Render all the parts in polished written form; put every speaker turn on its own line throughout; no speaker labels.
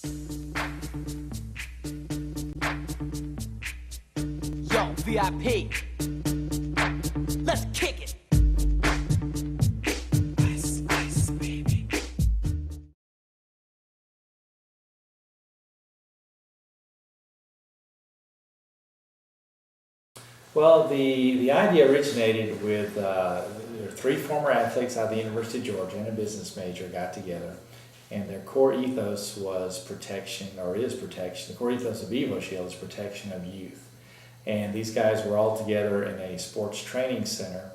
Yo, VIP. Let's kick it. Ice, ice, baby.
Well, the idea originated with there are three former athletes out of the University of Georgia and a business major got together, and their core ethos was protection, or is protection. The core ethos of EvoShield is protection of youth. And these guys were all together in a sports training center,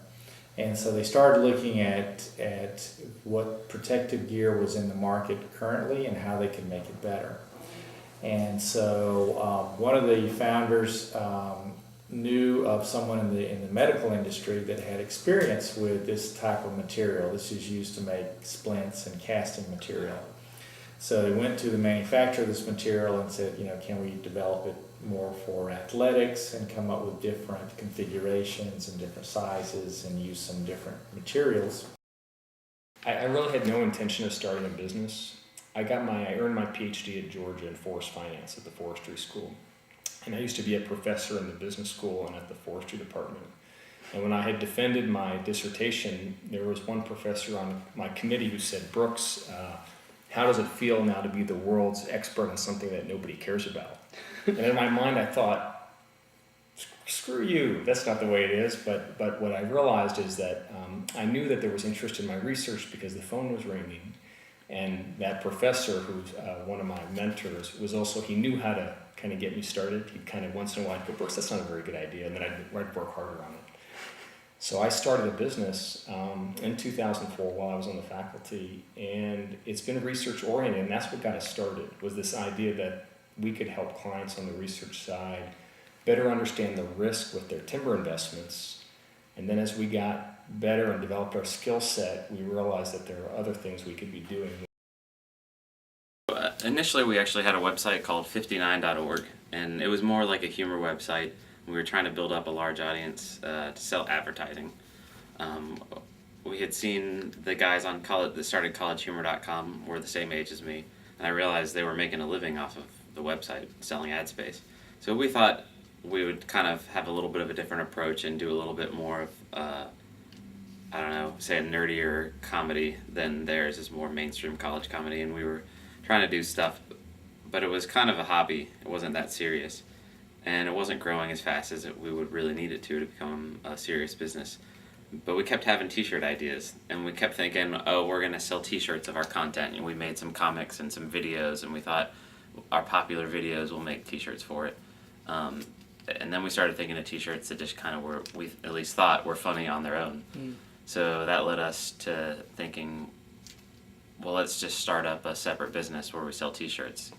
and so they started looking at what protective gear was in the market currently and how they could make it better. And so one of the founders knew of someone in the medical industry that had experience with this type of material. This is used to make splints and casting material. So they went to the manufacturer of this material and said, can we develop it more for athletics and come up with different configurations and different sizes and use some different materials.
I really had no intention of starting a business. I earned my PhD at Georgia in forest finance at the forestry school. And I used to be a professor in the business school and at the forestry department. And when I had defended my dissertation, there was one professor on my committee who said, Brooks, how does it feel now to be the world's expert on something that nobody cares about? And in my mind I thought, screw you, that's not the way it is. But what I realized is that I knew that there was interest in my research because the phone was ringing. And that professor, who's one of my mentors, he knew how to kind of get me started. He'd kind of once in a while go, Brooks, that's not a very good idea, and then I'd work harder on it. So I started a business in 2004 while I was on the faculty, and it's been research oriented, and that's what got us started, was this idea that we could help clients on the research side better understand the risk with their timber investments. And then as we got better and developed our skill set, we realized that there are other things we could be doing.
Initially, we actually had a website called 59.org, and it was more like a humor website. We were trying to build up a large audience to sell advertising. We had seen the guys on college that started collegehumor.com were the same age as me, and I realized they were making a living off of the website selling ad space. So we thought we would kind of have a little bit of a different approach and do a little bit more of, say a nerdier comedy than theirs is more mainstream college comedy, and we were trying to do stuff, but it was kind of a hobby. It wasn't that serious, and it wasn't growing as fast as we would really need it to become a serious business. But we kept having t-shirt ideas, and we kept thinking, oh, we're going to sell t-shirts of our content, and we made some comics and some videos, and we thought our popular videos will make t-shirts for it. And then we started thinking of t-shirts that just kind of we at least thought were funny on their own. So that led us to thinking, well, let's just start up a separate business where we sell t-shirts.